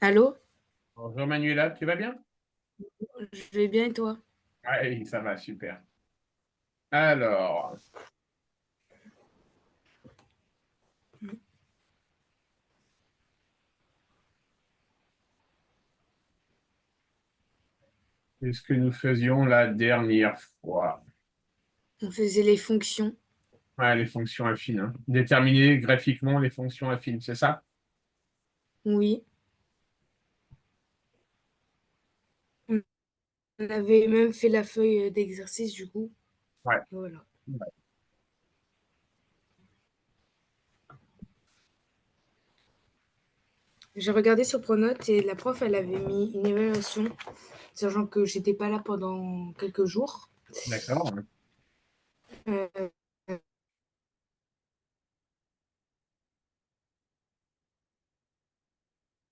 Allô? Bonjour Manuela, tu vas bien? Je vais bien et toi? Oui, ça va, super. Alors, c'est ce que nous faisions la dernière fois. On faisait les fonctions. Ouais, les fonctions affines, hein. Déterminer graphiquement les fonctions affines, c'est ça? Oui. On avait même fait la feuille d'exercice du coup. Ouais. Voilà. Ouais. J'ai regardé sur Pronote et la prof, elle avait mis une évaluation, sachant que j'étais pas là pendant quelques jours. D'accord. Euh,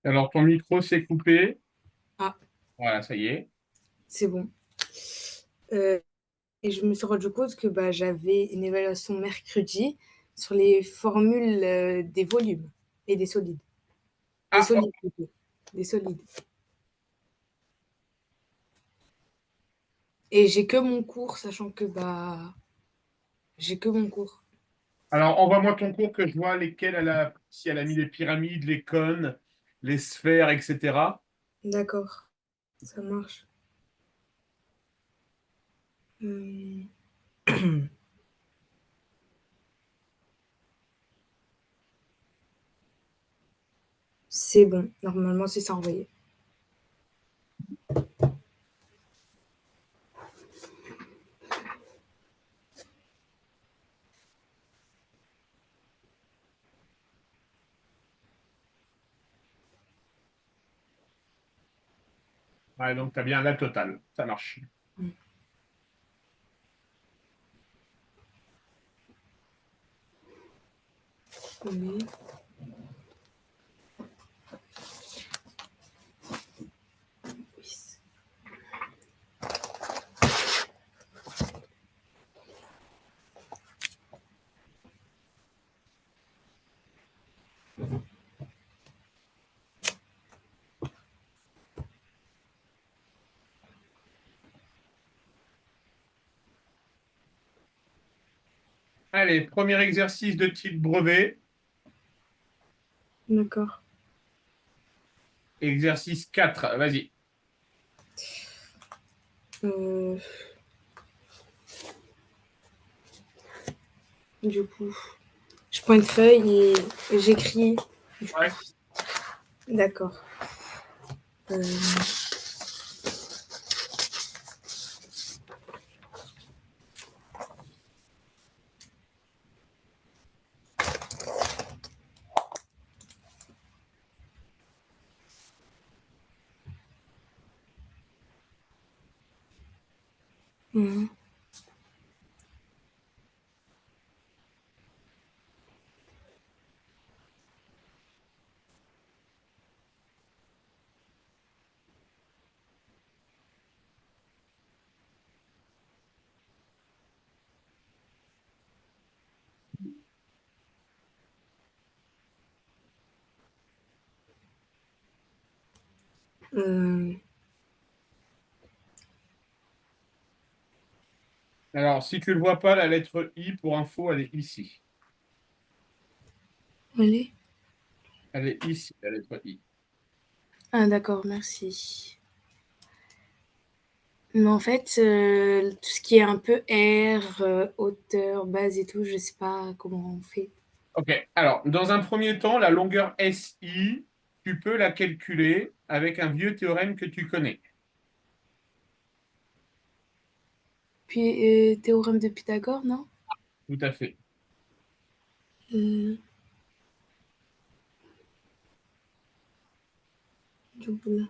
Alors, ton micro s'est coupé. ah, Voilà, ça y est. c'est bon. Euh, et je me suis rendu compte que bah, j'avais une évaluation mercredi sur les formules des volumes et des solides. Des Ah, solides plutôt. Des solides. Et j'ai que mon cours, sachant que bah j'ai que mon cours. alors envoie-moi ton cours que je vois lesquels si elle a mis les pyramides, les cônes, les sphères, etc. D'accord, ça marche. Hum, c'est bon, normalement c'est ça envoyé. Ouais, donc tu as bien la totale. Ça marche. Oui. Allez, premier exercice de type brevet. D'accord. Exercice 4. Vas-y. Euh, du coup, je prends une feuille et j'écris. Du coup, Ouais. d'accord. Euh, hum, euh, Alors, si tu ne le vois pas, la lettre I pour info, elle est ici. allez. Elle est ici, la lettre I. Ah d'accord, merci. Mais en fait, tout ce qui est un peu air, hauteur, base et tout, je sais pas comment on fait. OK. Alors, dans un premier temps, la longueur SI, tu peux la calculer avec un vieux théorème que tu connais. Puis théorème de Pythagore, non? Tout à fait. Euh, double.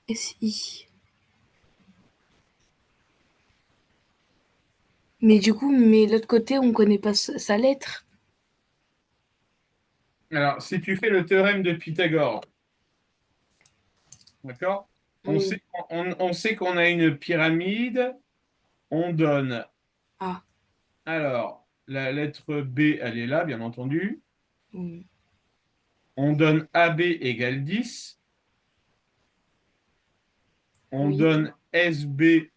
SI. Mais du coup, mais l'autre côté, on connaît pas sa lettre. Alors, si tu fais le théorème de Pythagore, d'accord? On Oui. sait, on sait qu'on a une pyramide, on donne. Ah, Alors, la lettre B, elle est là, bien entendu. Oui. On donne AB égale 10. On Oui. donne SB.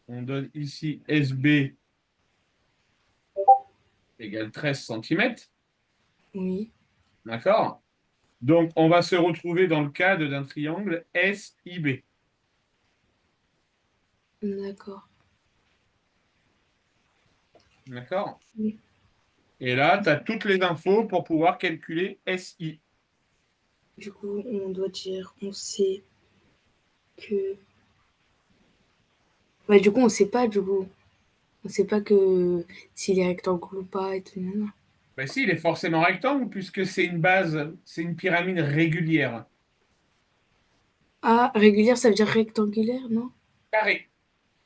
On donne ici SB égale 13 centimètres. Oui. D'accord? Donc, on va se retrouver dans le cadre d'un triangle SIB. D'accord. D'accord? Oui. Et là, tu as toutes les infos pour pouvoir calculer SI. Du coup, on doit dire, on sait que. Bah, du coup, on sait pas, du coup. On sait pas que s'il est rectangle ou pas et tout. Nanana. Ben si, il est forcément rectangle puisque c'est une base, c'est une pyramide régulière. Ah, régulière, ça veut dire rectangulaire, non? Carré,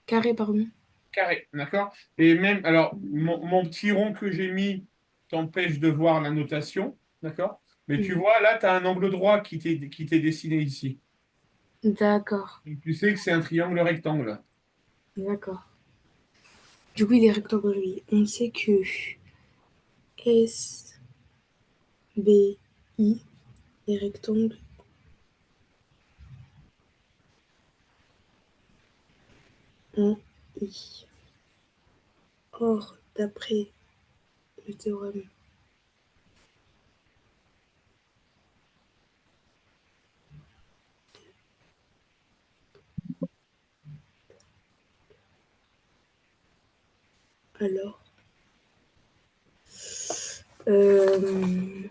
Carré, pardon. carré, d'accord? Et même, alors, mon petit rond que j'ai mis t'empêche de voir la notation, d'accord? Mais tu Oui. vois, là, tu as un angle droit qui t'est dessiné ici. D'accord. Donc, tu sais que c'est un triangle rectangle. D'accord. Du coup, il est rectangle, oui. On sait que S, B, I est rectangle en I. Or, d'après le théorème, alors, euh,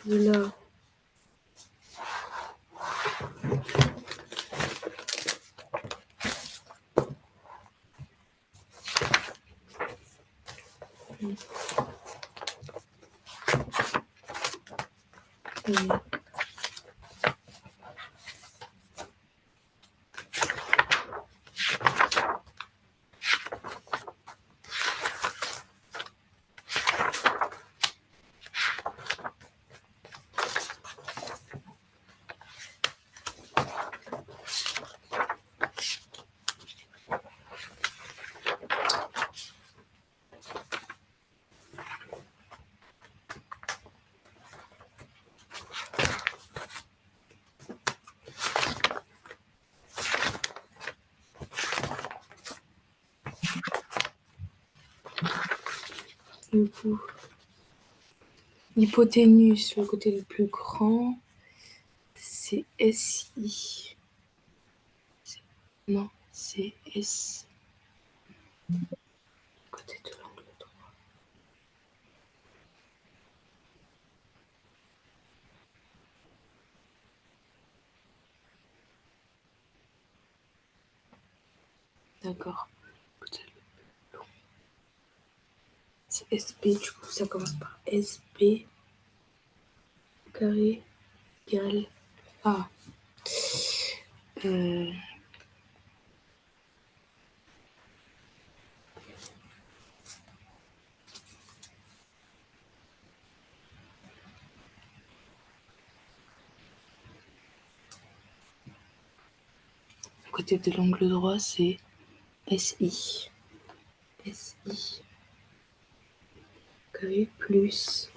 voilà, du coup, l'hypoténuse, le côté le plus grand, c'est SI. Non, c'est S. Côté de l'angle droit. D'accord. Côté le long. C'est SB, du coup, ça commence par SB carré égale A. Euh, côté de l'angle droit, c'est SI. SI carré plus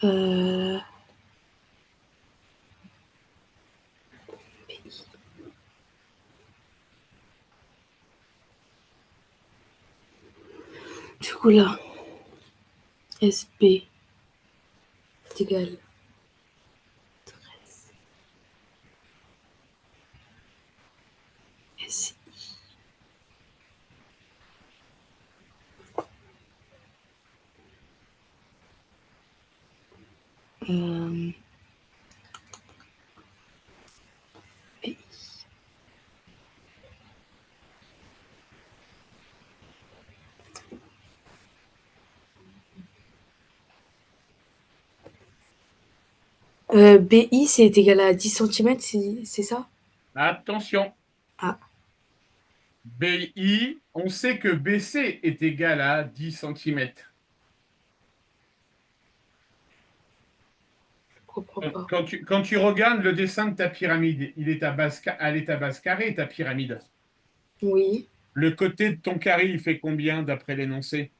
BI. Du coup, là, SB est égal 13 SI. Euh, BI. BI, c'est égal à 10 centimètres, c'est ça? Attention, Ah, BI, on sait que BC est égal à 10 centimètres. je comprends pas. Quand tu regardes le dessin de ta pyramide, elle est à base carrée, ta pyramide. Oui, Le côté de ton carré, il fait combien d'après l'énoncé?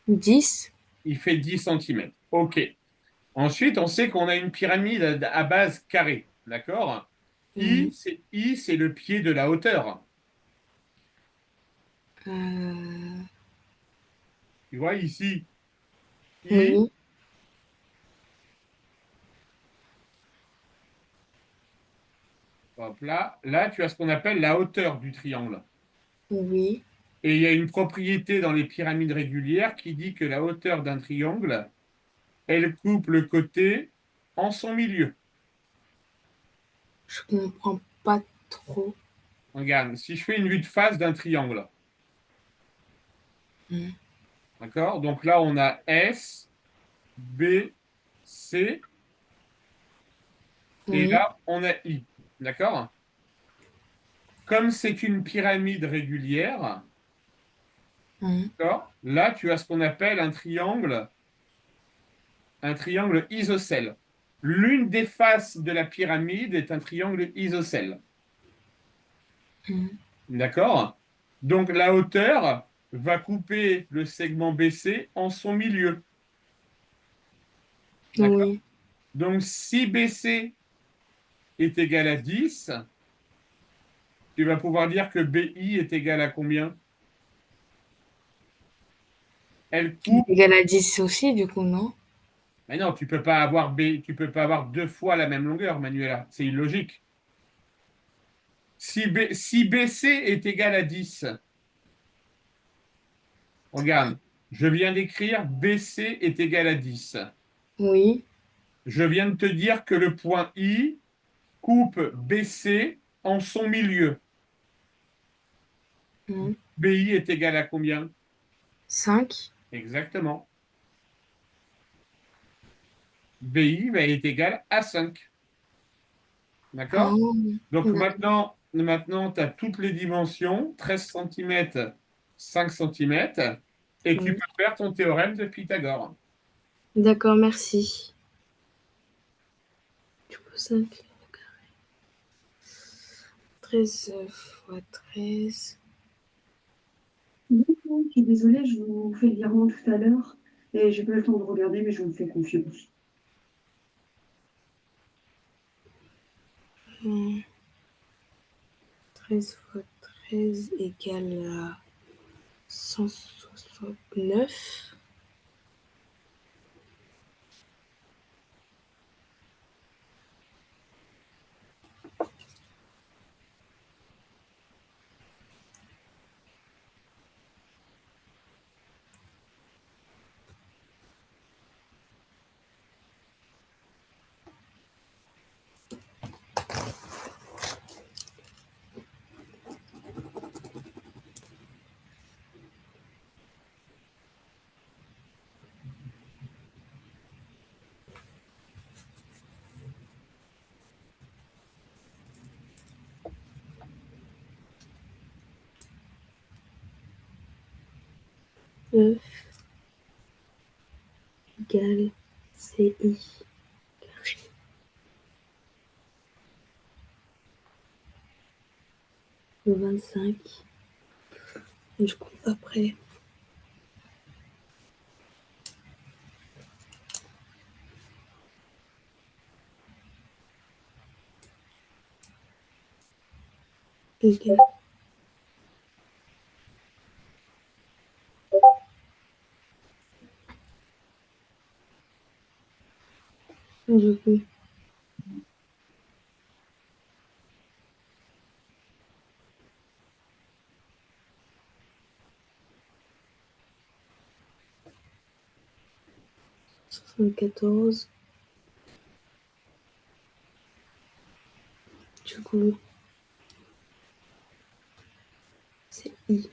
10. Il fait 10 centimètres. OK. Ensuite, on sait qu'on a une pyramide à base carrée. D'accord? Mhm. I, c'est le pied de la hauteur. Euh, Tu vois ici, I, oui, hop là, tu as ce qu'on appelle la hauteur du triangle. oui. Et il y a une propriété dans les pyramides régulières qui dit que la hauteur d'un triangle, elle coupe le côté en son milieu. Je comprends pas trop. Regarde, si je fais une vue de face d'un triangle, Mhm. d'accord? Donc là, on a S, B, C, et Oui. là, on a I. D'accord? Comme c'est une pyramide régulière, Mhm. d'accord? Là, tu as ce qu'on appelle un triangle isocèle. L'une des faces de la pyramide est un triangle isocèle. Mhm. D'accord? Donc la hauteur va couper le segment BC en son milieu. D'accord? Oui. Donc si BC est égal à 10, tu vas pouvoir dire que BI est égal à combien? Elle Il coupe. est égal à 10 aussi, du coup, non? Mais non, tu peux pas avoir deux fois la même longueur, Manuela. C'est illogique. Si BC est égal à 10, regarde, je viens d'écrire BC est égal à 10. Oui. Je viens de te dire que le point I coupe BC en son milieu. Mhm. BI est égal à combien? 5. Exactement. BI est égal à 5. Ah, D'accord? Donc d'accord. maintenant tu as toutes les dimensions, 13 centimètres, 5 centimètres, et tu Oui. peux faire ton théorème de Pythagore. D'accord, merci. Du coup, 5, 13 fois 13. D'accord, je suis désolée, je vous fais le virement tout à l'heure et j'ai pas eu le temps de regarder, mais je vous fais confiance. 13 fois 13 égale à 169. E égale CI carré. 25. Du coup, après, égale. Du coup, 74. Du coup, c'est I.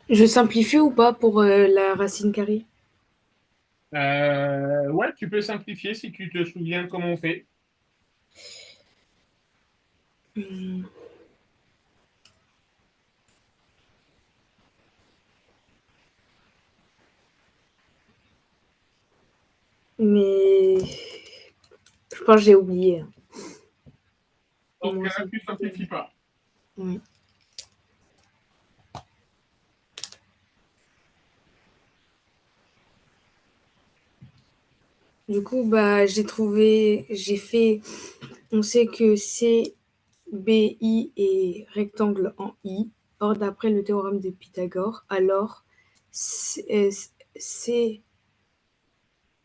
Je simplifie ou pas pour la racine carrée? Ouais, tu peux simplifier si tu te souviens comment on fait. Hmm. Mais je pense que j'ai oublié, hein. Dans ce Comment cas-là, ça tu ne simplifies pas. Oui. Du coup, bah, j'ai fait, on sait que CBI est rectangle en I. Or, d'après le théorème de Pythagore, alors C,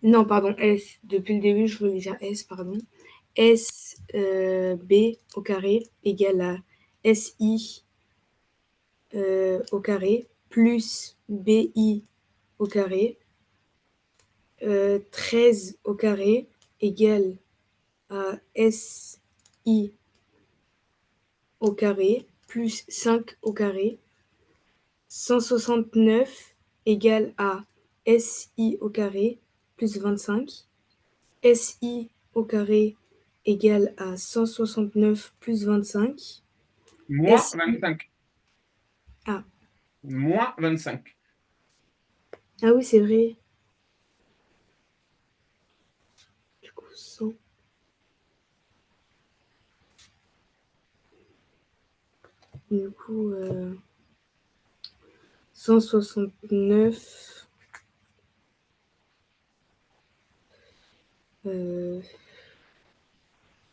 non, pardon, S, depuis le début, je voulais dire S, pardon. SB au carré égale à SI au carré plus BI au carré, 13 au carré égale à SI au carré plus 5 au carré, 169 égale à SI au carré plus 25, SI au carré égale à 169 plus 25, Moins SI, 25. ah, Moins 25. ah oui, c'est vrai, du coup, 100, du coup, 169 euh,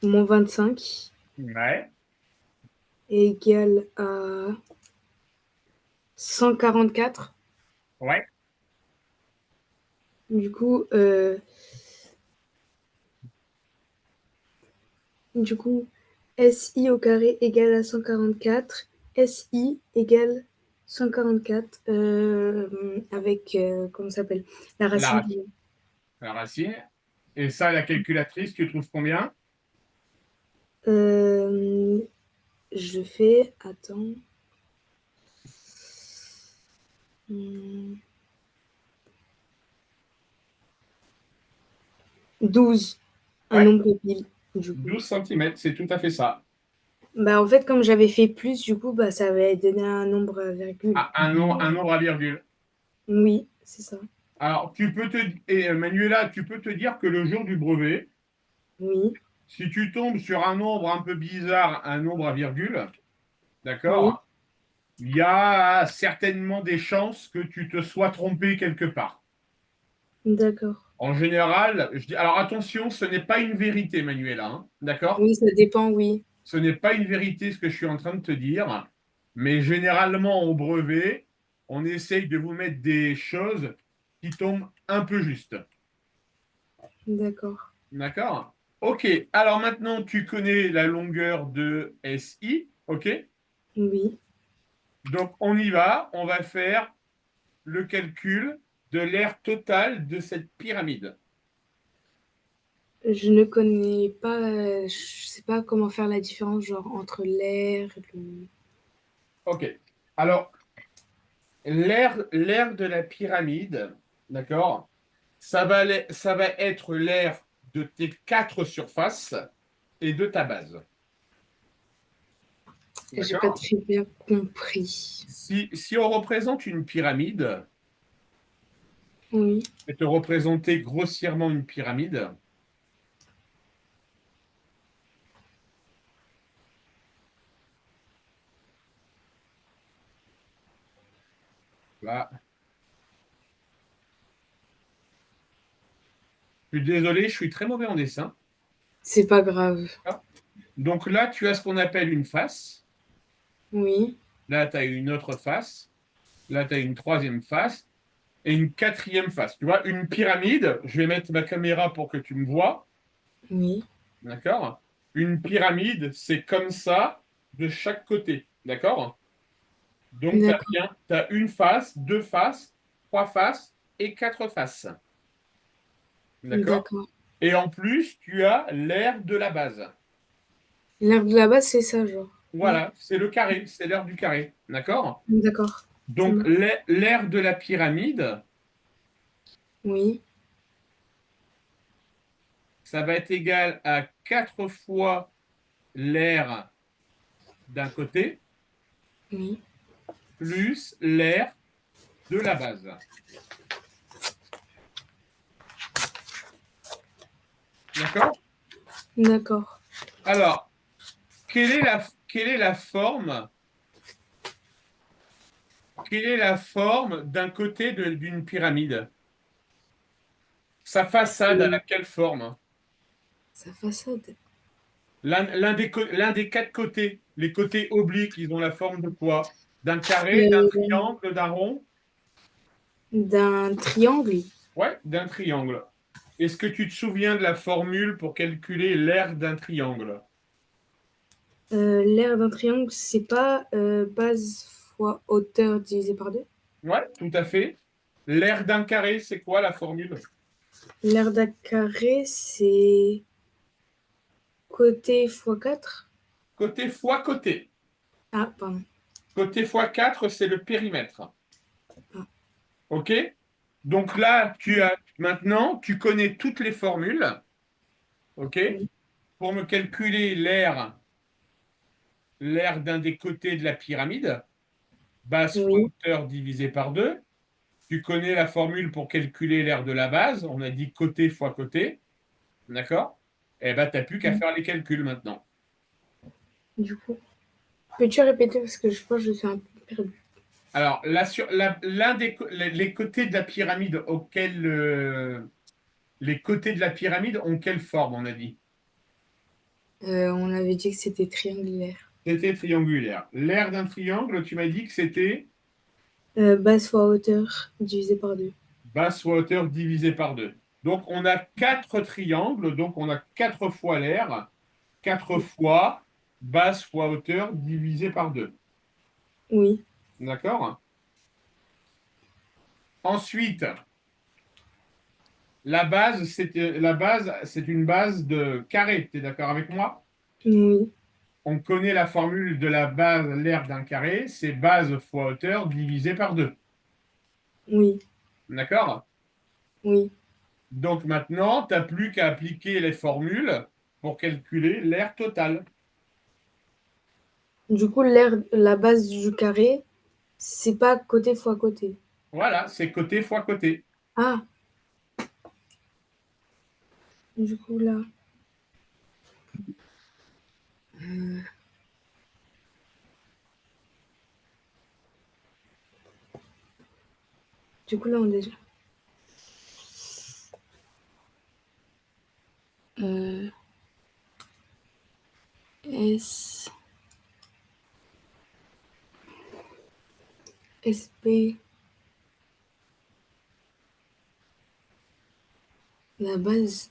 moins 25 Ouais. égale à 144. Ouais. Du coup, du coup, SI au carré égale à 144, SI égale 144 avec, comment ça s'appelle, la La racine. racine. La racine. Et ça, la calculatrice, tu trouves combien? Euh, je fais, attends, 12, un Ouais. nombre pile, du coup. 12 cm, c'est tout à fait ça. Bah, en fait, comme j'avais fait plus, du coup, bah, ça avait donné un nombre à virgule. Ah, un nombre à virgule. Oui, c'est ça. Alors, Manuela, tu peux te dire que le jour du brevet, Oui, si tu tombes sur un nombre un peu bizarre, un nombre à virgule, oui, d'accord, il y a certainement des chances que tu te sois trompé quelque part. d'accord. En général, je dis, alors attention, ce n'est pas une vérité, Manuela, hein, d'accord? Oui, ça dépend, oui. Ce n'est pas une vérité ce que je suis en train de te dire, mais généralement au brevet, on essaye de vous mettre des choses qui tombent un peu juste. D'accord. D'accord? Ok, alors maintenant tu connais la longueur de SI, ok? Oui. Donc on y va, on va faire le calcul de l'aire totale de cette pyramide. Je ne connais pas, je sais pas comment faire la différence, genre, entre l'air, le... Ok, alors l'aire de la pyramide, d'accord? Ça va être l'aire de tes quatre surfaces et de ta base. J'ai pas D'accord? très bien compris. Si on représente une pyramide, Oui, et te représenter grossièrement une pyramide, là, je suis désolé, je suis très mauvais en dessin. c'est pas grave. Donc là, tu as ce qu'on appelle une face. Oui, Là, tu as une autre face. Là, tu as une troisième face et une quatrième face. Tu vois, une pyramide, je vais mettre ma caméra pour que tu me vois. oui, D'accord? Une pyramide, c'est comme ça de chaque côté. D'accord? Donc, tu as d'accord, bien, tu as une face, deux faces, trois faces et quatre faces. D'accord? d'accord. Et en plus, tu as l'aire de la base. L'air de la base, c'est ça, genre. Non? Voilà, c'est le carré, c'est l'aire du carré. D'accord? D'accord. Donc, l'aire de la pyramide, Oui, ça va être égal à 4 fois l'aire d'un côté oui, plus l'aire de la base. D'accord? d'accord. Alors, quelle est la forme, d'un côté d'une pyramide? Sa façade, elle a Et quelle forme? sa façade. L'un des quatre côtés, les côtés obliques, ils ont la forme de quoi? D'un carré, d'un Euh, triangle, d'un rond? d'un triangle. Ouais, d'un triangle. Est-ce que tu te souviens de la formule pour calculer l'aire d'un triangle? L'aire d'un triangle, c'est pas base fois hauteur divisé par deux. Ouais, tout à fait. L'aire d'un carré, c'est quoi la formule? L'aire d'un carré, c'est côté fois 4. Côté fois côté. Ah, pardon. Côté fois 4, c'est le périmètre. Ah, OK? Donc là, maintenant, tu connais toutes les formules. OK? oui, Pour me calculer l'aire d'un des côtés de la pyramide, base fois oui, hauteur divisé par 2. Tu connais la formule pour calculer l'aire de la base. On a dit côté fois côté. D'accord? Eh bien, tu n'as plus qu'à oui. faire les calculs maintenant. Du coup, peux-tu répéter parce que je pense que je suis un peu perdue. Alors, les côtés de la pyramide les côtés de la pyramide ont quelle forme, on a dit? On avait dit que c'était triangulaire. C'était triangulaire. L'aire d'un triangle, tu m'as dit que c'était Base fois hauteur divisé par deux. base fois hauteur divisé par 2. Donc, on a quatre triangles, donc on a 4 fois l'aire, 4 fois base fois hauteur divisé par 2. Oui, D'accord? Ensuite, la base, c'est une base de carré. Tu es d'accord avec moi? oui, On connaît la formule de la base, l'aire d'un carré, c'est base fois hauteur divisé par 2. oui, D'accord? oui. Donc maintenant, tu n'as plus qu'à appliquer les formules pour calculer l'aire totale. Du coup, la base du carré, c'est pas côté fois côté. Voilà, c'est côté fois côté. Ah, du coup là. Du coup là, on est déjà. Euh, S, SP, la base.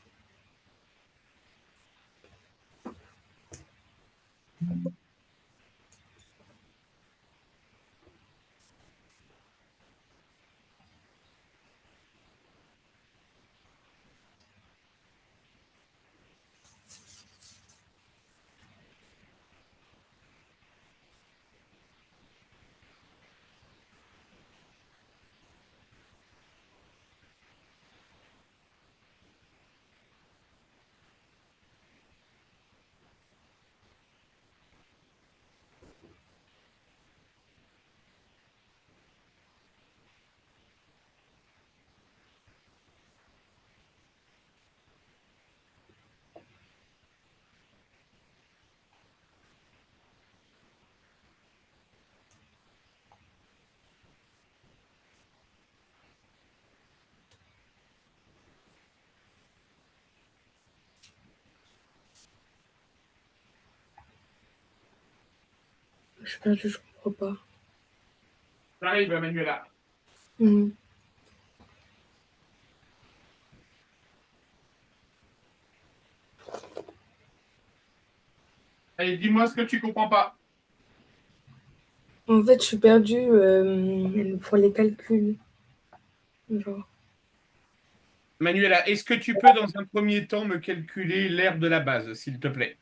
Je suis perdue, je comprends pas. J'arrive, Manuela. Mhm. Allez, dis-moi ce que tu comprends pas. En fait, je suis perdue pour les calculs. Genre. Manuela, est-ce que tu peux dans un premier temps me calculer l'aire de la base, s'il te plaît?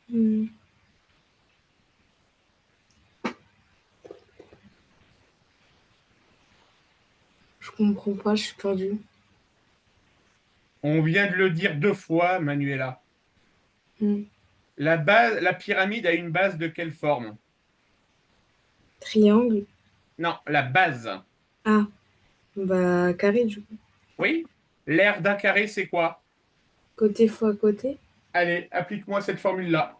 Mhm. Je comprends pas, je suis perdue. On vient de le dire 2 fois, Manuela. Hmm. La pyramide a une base de quelle forme? Triangle. Non, la base. Ah, bah carré du coup. Oui? L'aire d'un carré, c'est quoi? Côté fois côté. Allez, applique-moi cette formule-là.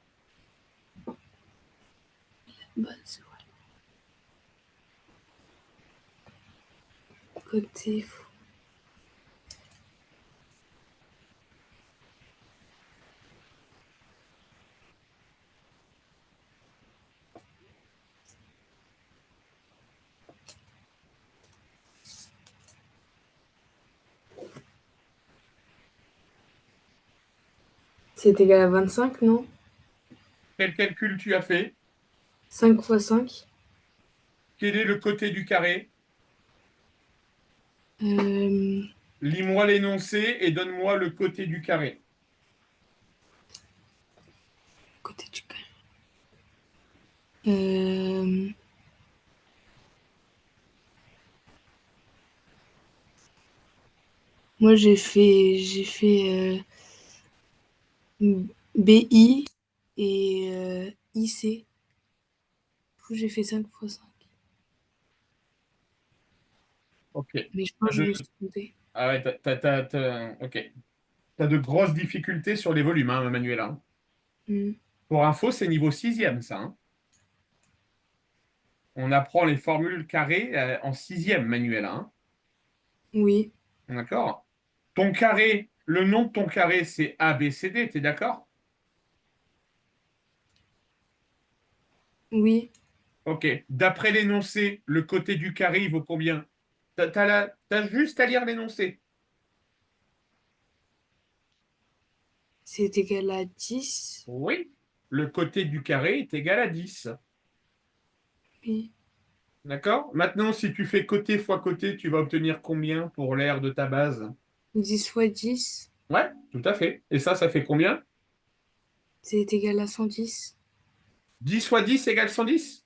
Base, côté fois. C'est égal à 25, non? Quel calcul tu as fait? 5 fois 5. Quel est le côté du carré? Euh, Lis-moi l'énoncé et donne-moi le côté du carré. côté du carré. Euh, moi j'ai fait BI et IC. Du coup j'ai fait 5 fois 5. Ok. Mais je pense T'as que je de... me suis trompée. Ah ouais, ok. T'as de grosses difficultés sur les volumes, hein, Manuela. Hmm. Pour info, c'est niveau sixième, ça, hein. On apprend les formules carrées en sixième, Manuela, hein. Oui, D'accord? Ton carré, le nom de ton carré, c'est ABCD, t'es d'accord? oui. Ok. D'après l'énoncé, le côté du carré, il vaut combien? T'as juste à lire l'énoncé. C'est égal à 10. Oui. Le côté du carré est égal à 10. Oui. D'accord? Maintenant, si tu fais côté fois côté, tu vas obtenir combien pour l'aire de ta base? 10 fois 10, Ouais, tout à fait. Et ça fait combien? c'est égal à 110. 10 fois 10 égale 110.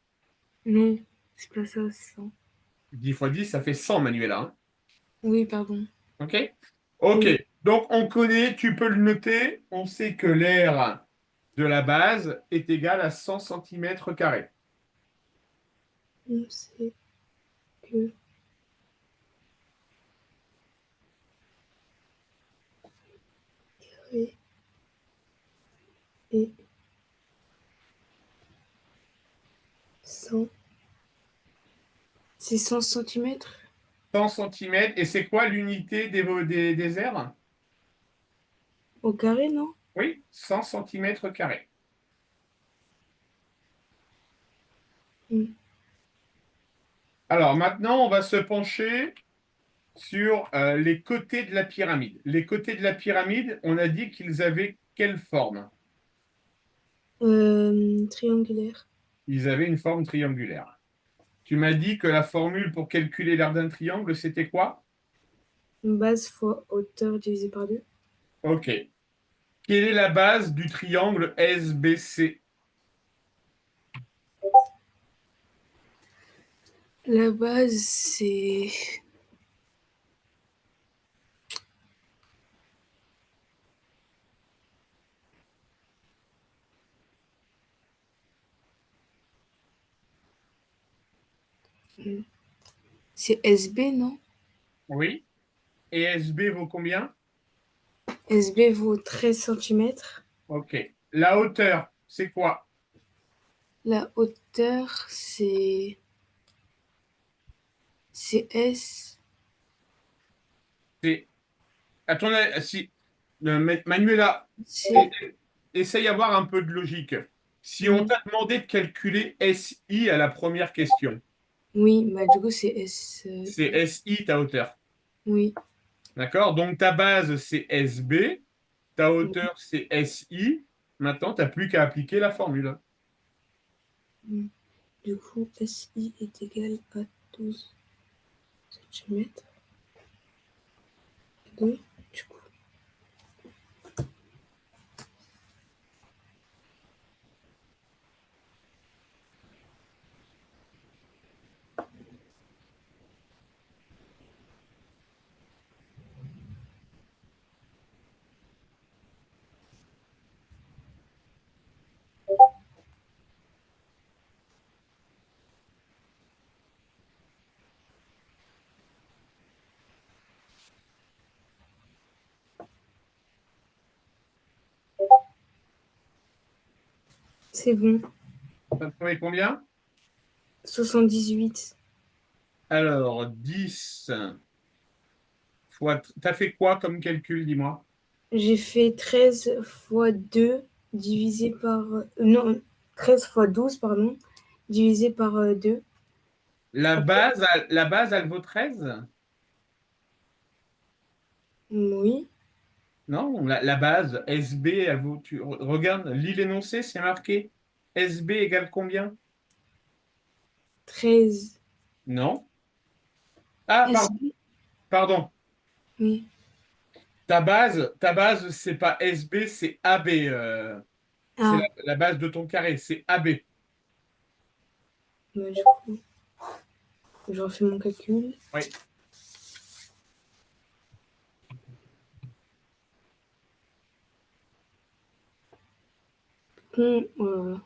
Non, c'est pas ça, c'est ça. 10 fois 10, ça fait 100, Manuela, hein. Oui, pardon. OK? OK. Oui. Donc, on connaît, tu peux le noter, on sait que l'aire de la base est égale à 100 centimètres carrés. On sait que carré est 100. C'est 100 centimètres 100 centimètres. Et c'est quoi l'unité des aires? au carré, non? Oui, 100 centimètres carrés. Hmm. Alors, maintenant, on va se pencher sur les côtés de la pyramide. Les côtés de la pyramide, on a dit qu'ils avaient quelle forme? Triangulaire. Ils avaient une forme triangulaire. Tu m'as dit que la formule pour calculer l'aire d'un triangle, c'était quoi? Base fois hauteur divisé par 2. Ok. Quelle est la base du triangle SBC? La base, c'est SB, non? Oui. Et SB vaut combien? SB vaut 13 centimètres. Ok. La hauteur, c'est quoi? La hauteur, c'est S. C'est. Attendez, si. Manuela, C'est. essaye d'avoir un peu de logique. Si on Hmm. t'a demandé de calculer SI à la première question, Oui, bah du coup, c'est S. c'est SI ta hauteur. Oui. D'accord? Donc ta base, c'est SB, ta Oui. hauteur, c'est SI. Maintenant, tu n'as plus qu'à appliquer la formule. Hmm. Du coup, SI est égal à 12 centimètres. Donc, du coup, C'est bon. T'as trouvé combien? 78. Alors, 10 fois... T'as fait quoi comme calcul, dis-moi? J'ai fait 13 fois 2 divisé par... non, 13 fois 12, pardon, divisé par 2. La base, elle vaut 13? Oui. Non, la base, SB, elle vaut... Regarde, lis l'énoncé, c'est marqué. SB égale combien? 13. Non. Ah, S. pardon. Oui. Ta base, c'est pas SB, c'est AB. C'est Ah, la base de ton carré, c'est AB. bah, du coup, je refais mon calcul. Oui. Voilà.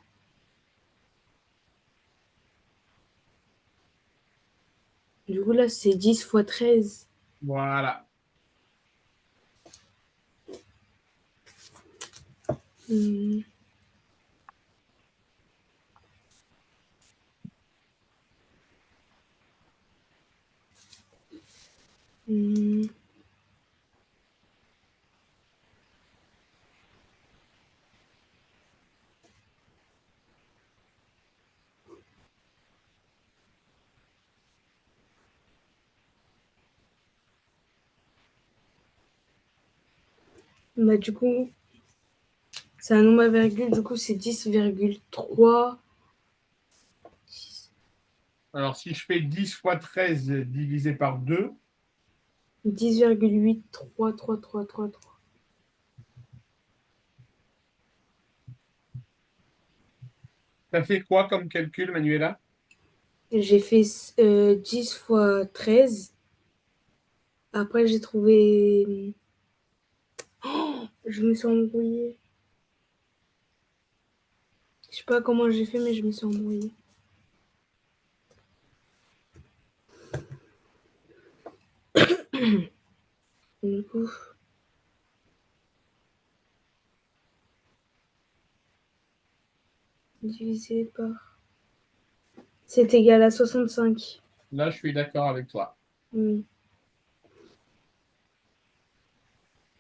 Du coup, là, c'est 10 fois 13. Voilà. Hmm. Hmm. Bah, du coup, c'est un nombre à virgule. Du coup, c'est 10,3. Alors, si je fais 10 fois 13 divisé par 2, 10,8. 3, 3, 3, 3, 3. ça fait quoi comme calcul, Manuela? J'ai fait 10 fois 13. Après, j'ai trouvé. Je me suis embrouillée. Je sais pas comment j'ai fait, mais je me suis embrouillée. Du coup, divisé par. C'est égal à 65. Là, je suis d'accord avec toi. Oui,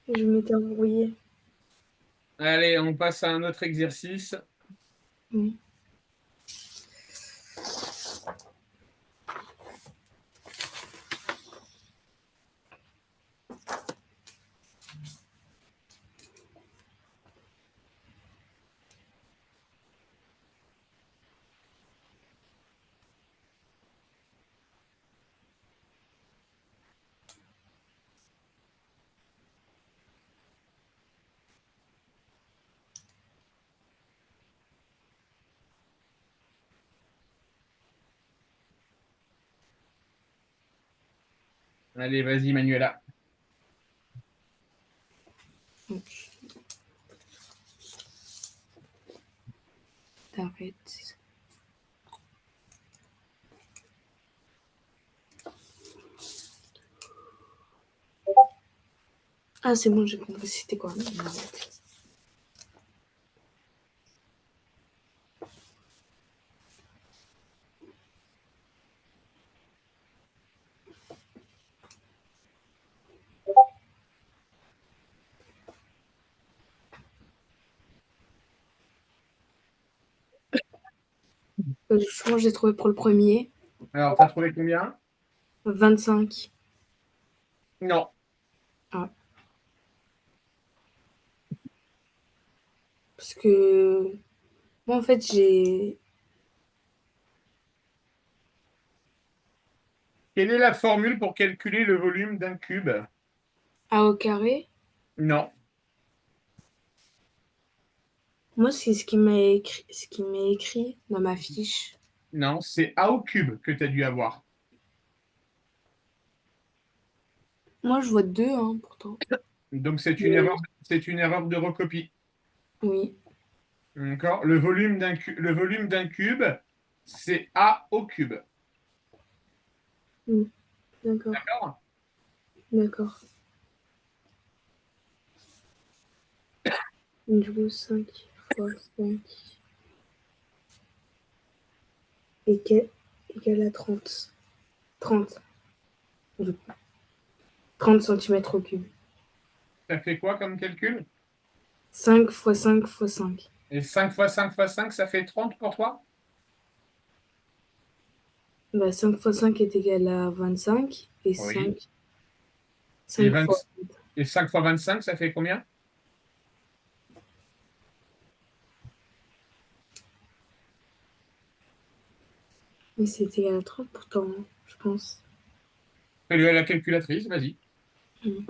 je m'étais embrouillée. Allez, on passe à un autre exercice. Oui. Allez, vas-y, Manuela. Donc, t'arrêtes. Ah, c'est bon, j'ai compris. C'était quoi? Je pense que j'ai trouvé pour le premier. Alors, t'as trouvé combien? 25. Non. Ah, parce que moi, en fait, j'ai Quelle est la formule pour calculer le volume d'un cube? A au carré. Non. Moi, c'est ce qui m'est écrit dans ma fiche. Non, c'est A au cube que tu as dû avoir. Moi, je vois 2, hein, pourtant. Donc, Mais c'est une erreur de recopie. oui, D'accord? Le volume d'un cube, c'est A au cube. oui. D'accord, D'accord? d'accord. Du coup, 5 fois 5. égale à 30. 30, du coup. 30 centimètres au cube. Ça fait quoi comme calcul? 5 fois 5 fois 5. Et 5 fois 5 fois 5, ça fait 30 pour toi? Bah, 5 fois 5 est égal à 25. Et Oui. 5, Et, 5 20 fois... et 5 fois 25, ça fait combien? Mais c'est égal à 30 pourtant, je pense. Fais-le à la calculatrice, vas-y. Mm.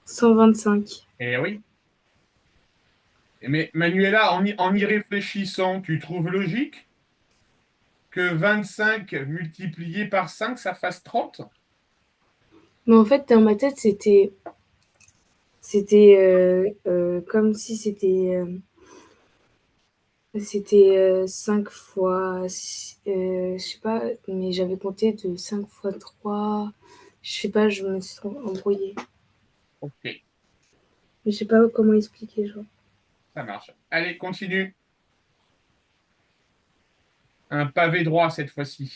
125. Eh oui. Mais Manuela, en y réfléchissant, tu trouves logique que 25 multiplié par 5, ça fasse 30? Mais en fait, dans ma tête, c'était comme si c'était 5 fois, je sais pas, mais j'avais compté de 5 fois 3. Je sais pas, je me suis embrouillée. Ok, Mais je sais pas comment expliquer, genre. ça marche. Allez, continue. Un pavé droit cette fois-ci.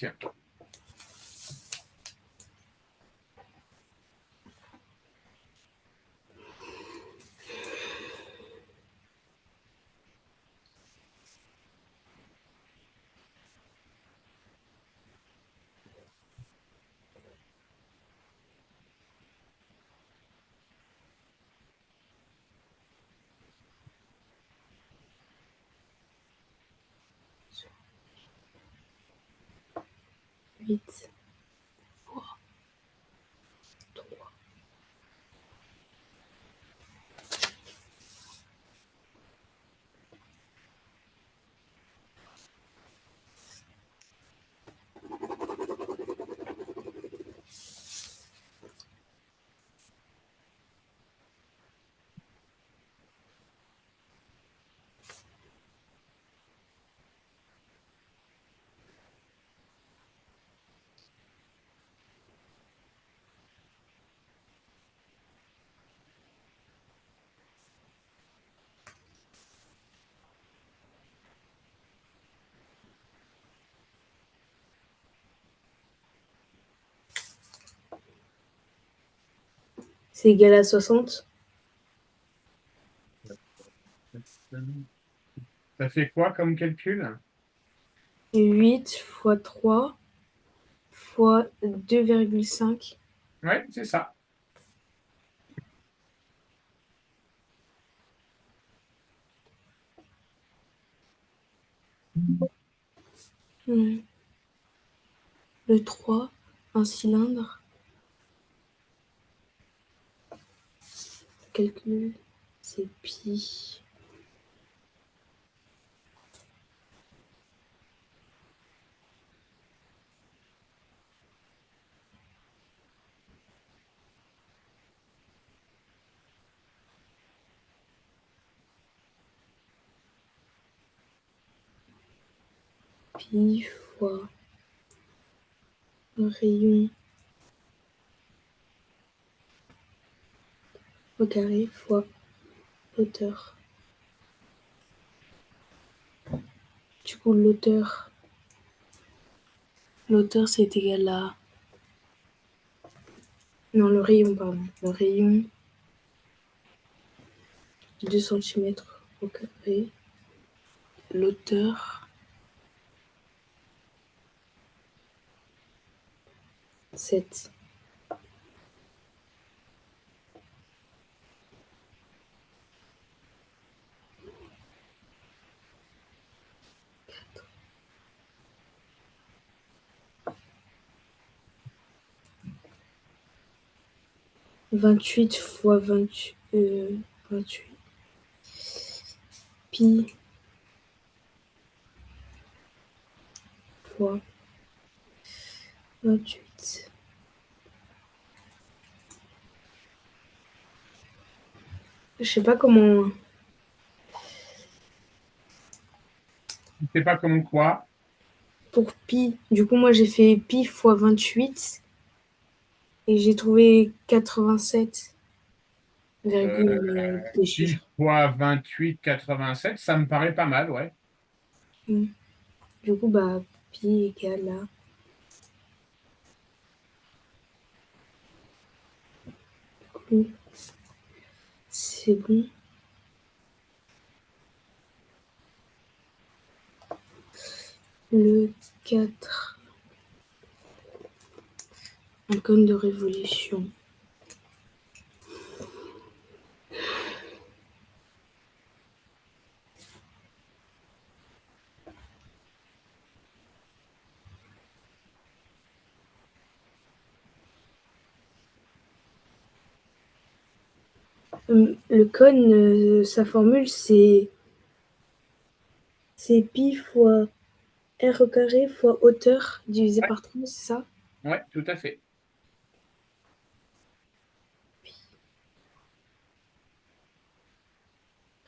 8 fois 3. C'est égal à 60. Ça fait quoi comme calcul? 8 fois 3 fois 2,5. Ouais, c'est ça. Le 3, un cylindre. Calcul, c'est pi. Pi fois le rayon au carré fois hauteur. Du coup, l'auteur c'est égal à... Non, le rayon, pardon. Le rayon de 2 centimètres au carré. L'auteur, 7. Vingt-huit fois 28. 28. Pi fois 28. Je sais pas comment... Je sais pas comment quoi. pour pi. Du coup, moi, j'ai fait pi fois 28 et j'ai trouvé 87, des Pi chiffres. fois 28,87, ça me paraît pas mal, ouais. Mm. Du coup, bah, pi égale à... Mm. C'est bon. Le 4. Icône de révolution. Le cône, sa formule, c'est pi fois r au carré fois hauteur divisé Ouais, par 3, c'est ça? ouais, tout à fait.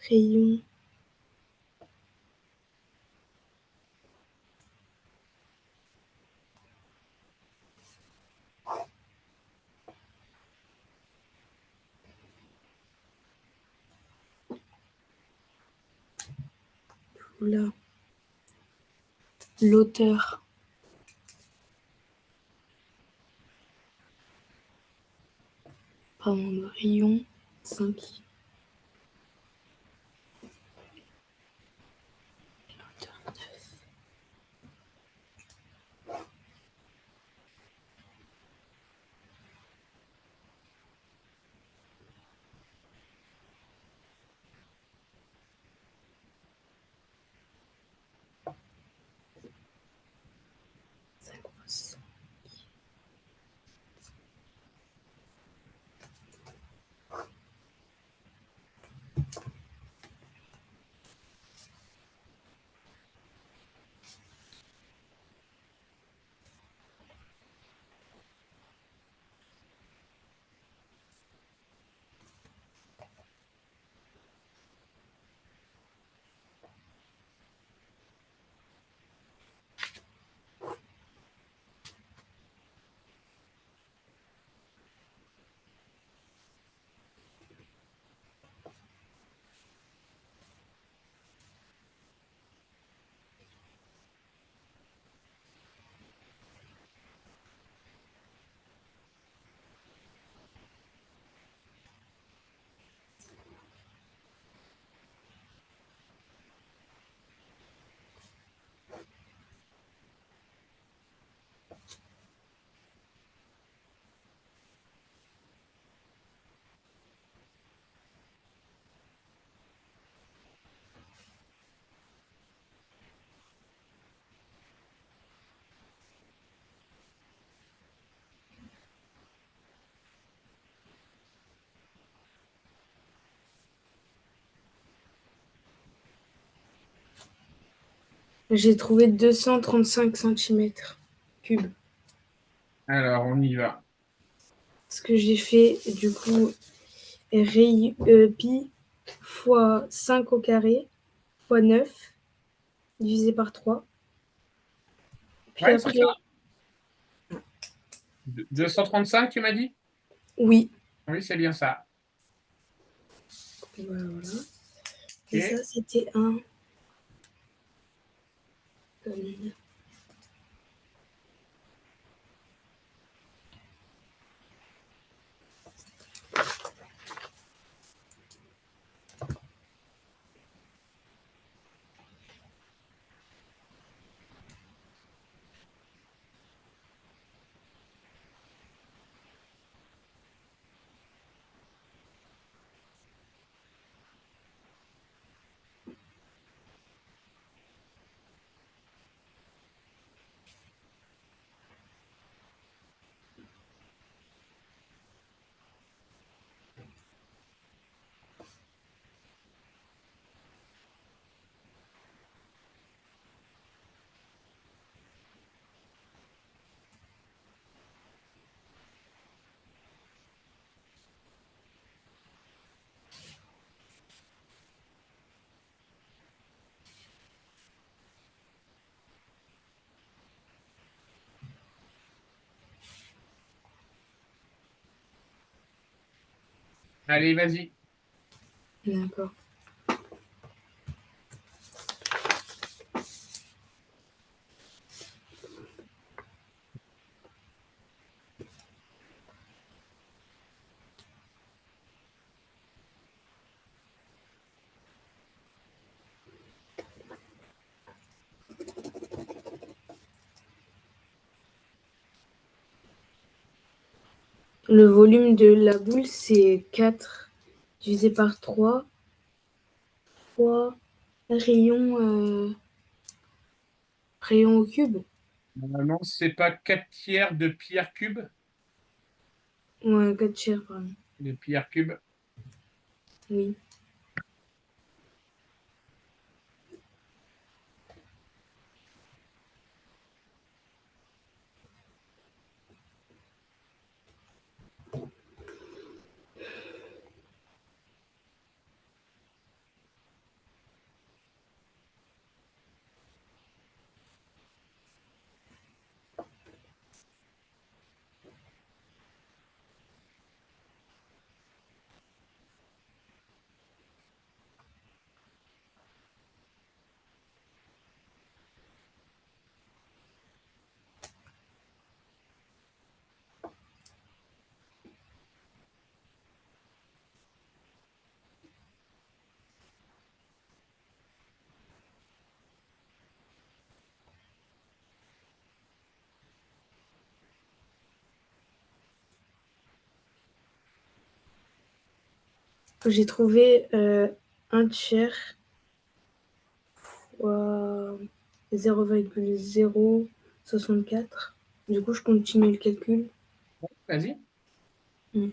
Rayon. Là. L'auteur. Pardon, le rayon. 5. J'ai trouvé 235 centimètres cubes. Alors, on y va. Ce que j'ai fait, du coup, pi fois 5 au carré fois 9 divisé par 3. Puis Ouais, c'est après, ça. 235, tu m'as dit? oui. Oui, c'est bien ça. Voilà, voilà. Et ça, Ok. c'était un... Allez, vas-y. D'accord. Le volume de la boule, c'est 4 divisé par 3 fois rayon au cube. Non, c'est pas 4 tiers de pi r cube? Ouais, 4 tiers, pardon. De pi r cube. Oui. J'ai trouvé 1 tiers fois 0,064. Du coup, je continue le calcul. Vas-y. Mm.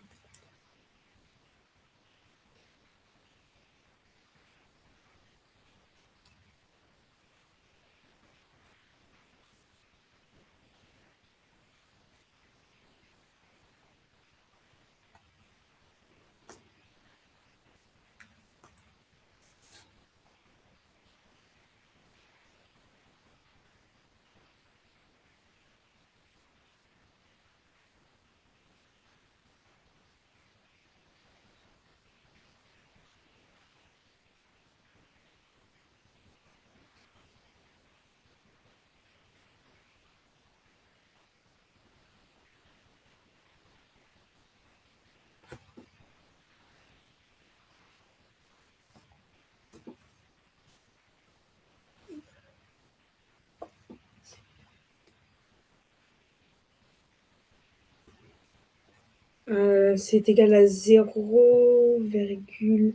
C'est égal à 0,02133.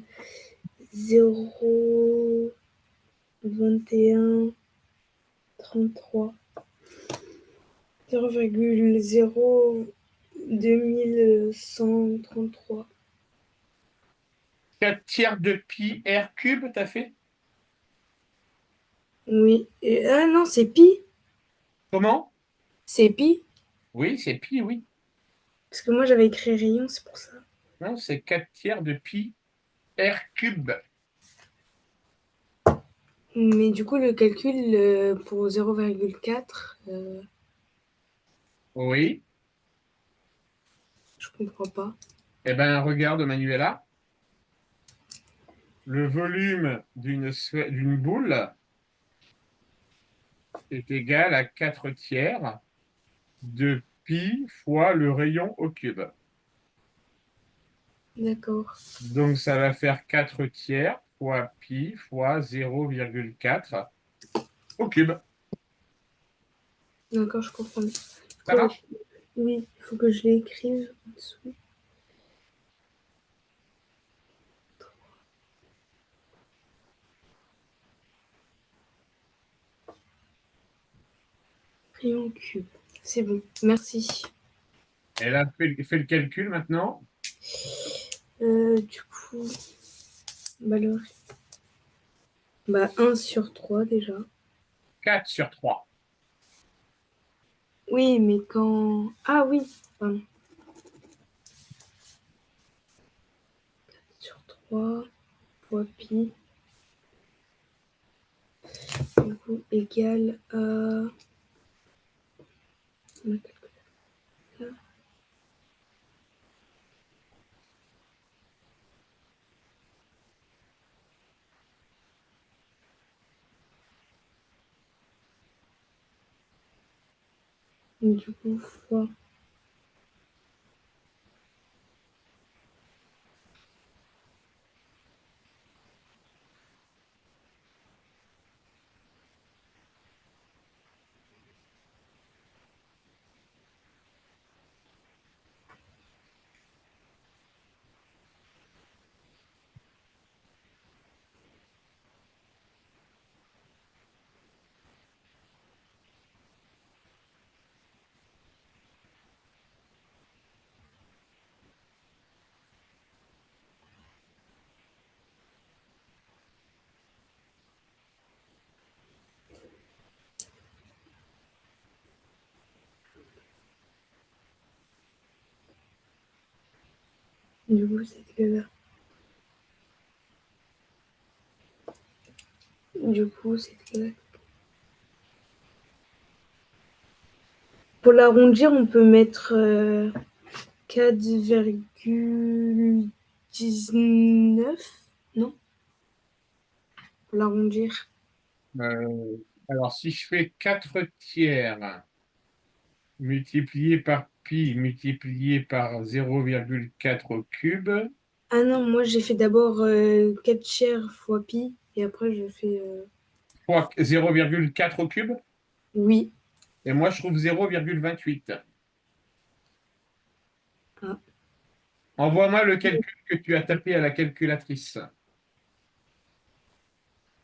0,02133. 4 tiers de pi r cube, t'as fait? Oui. Ah non, c'est pi. Comment? C'est pi. Oui, c'est pi, oui. Parce que moi, j'avais écrit rayon, c'est pour ça. Non, c'est 4 tiers de pi r cube. Mais du coup, le calcul pour 0,4, Oui. je comprends pas. Eh bien, regarde, Manuela. Le volume d'une boule est égal à 4 tiers de pi fois le rayon au cube. D'accord. Donc, ça va faire 4 tiers fois pi fois 0,4 au cube. D'accord, je comprends. Ça marche? Oui, il faut que je l'écrive en dessous. Rayon cube. C'est bon, merci. Elle a fait le calcul maintenant. Du coup, bah, 1 sur 3 déjà. 4 sur 3. Oui, mais quand... Ah oui, pardon. 4 sur 3 fois pi, du coup, égale à... Du coup, fois. Du coup, c'est égal à... Du coup, c'est égal à... Pour l'arrondir, on peut mettre 4,19. Non? Pour l'arrondir. Alors, si je fais 4 tiers multiplié par pi multiplié par 0,4 au cube, Ah non, moi j'ai fait d'abord 4 tiers fois pi et après je fais. fois 0,4 au cube, Oui. et moi je trouve 0,28. Ah. Envoie-moi le calcul que tu as tapé à la calculatrice.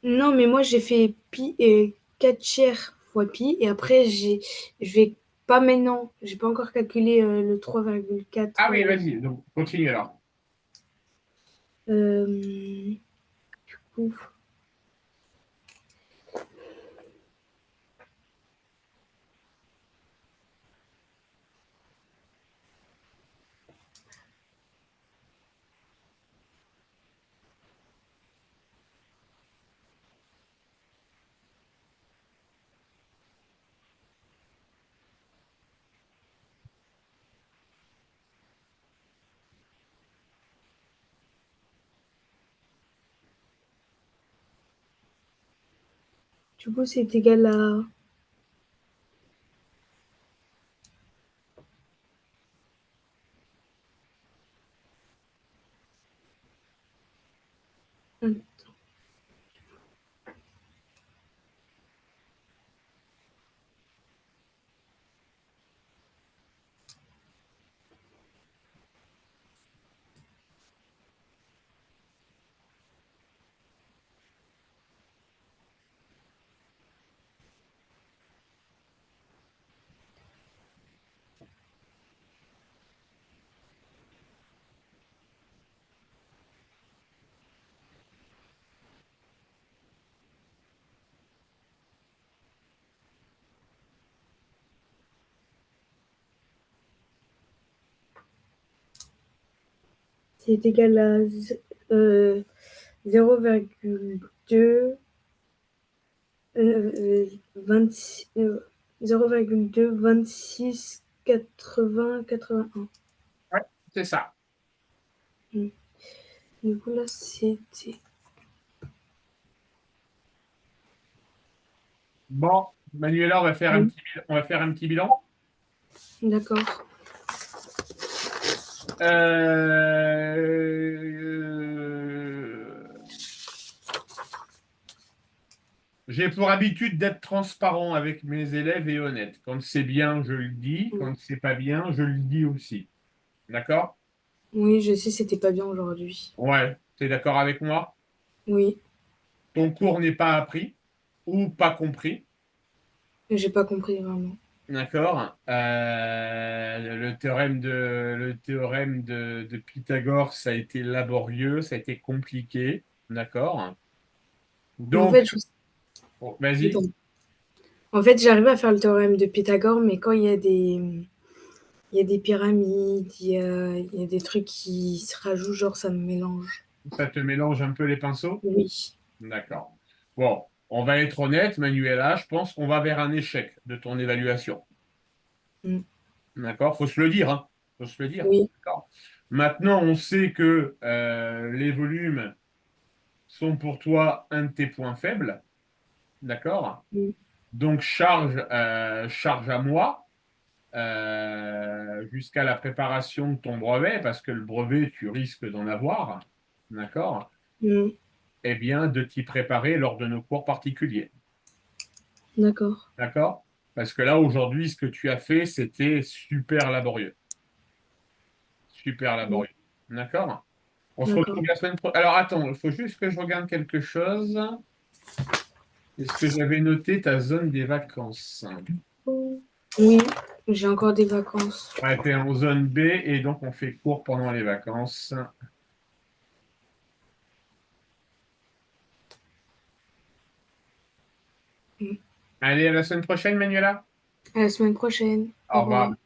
Non, mais moi j'ai fait pi et 4 tiers fois pi et après je vais pas maintenant, j'ai pas encore calculé le 3,4. Ah oui, vas-y, donc continue alors. Du coup, c'est égal à. C'est égal à 0,2 26, 0,2 26 80 81. Ouais, c'est ça. Du coup là c'était. Bon, Manuela, on va faire un petit bilan. D'accord. J'ai pour habitude d'être transparent avec mes élèves et honnête. Quand c'est bien, je le dis. Quand c'est pas bien, je le dis aussi. D'accord? Oui, je sais, c'était pas bien aujourd'hui. Ouais, tu es d'accord avec moi? Oui, Ton cours n'est pas appris ou pas compris. j'ai pas compris vraiment. D'accord? Le théorème de Pythagore, ça a été laborieux, ça a été compliqué. D'accord? En Donc, fait, bon, vas-y. en fait, j'arrive à faire le théorème de Pythagore, mais quand il y a des pyramides, il y a des trucs qui se rajoutent, genre ça me mélange. Ça te mélange un peu les pinceaux? Oui. D'accord. Bon, on va être honnête, Manuela, je pense qu'on va vers un échec de ton évaluation. Mm. D'accord? Faut se le dire, hein. Faut se le dire. Oui. D'accord. Maintenant, on sait que les volumes sont pour toi un de tes points faibles. D'accord? Mm. Donc, charge à moi. jusqu'à la préparation de ton brevet, parce que le brevet, tu risques d'en avoir, d'accord? Mm. Eh bien, de t'y préparer lors de nos cours particuliers, D'accord. d'accord? Parce que là, aujourd'hui, ce que tu as fait, c'était super laborieux. Super Mm. laborieux. D'accord? On se D'accord. retrouve la semaine prochaine. Alors, attends, il faut juste que je regarde quelque chose. Est-ce que j'avais noté ta zone des vacances? Oui, j'ai encore des vacances. Ouais, t'es en zone B et donc on fait cours pendant les vacances. Mm. Allez, à la semaine prochaine, Manuela. À la semaine prochaine. Au Au revoir. revoir.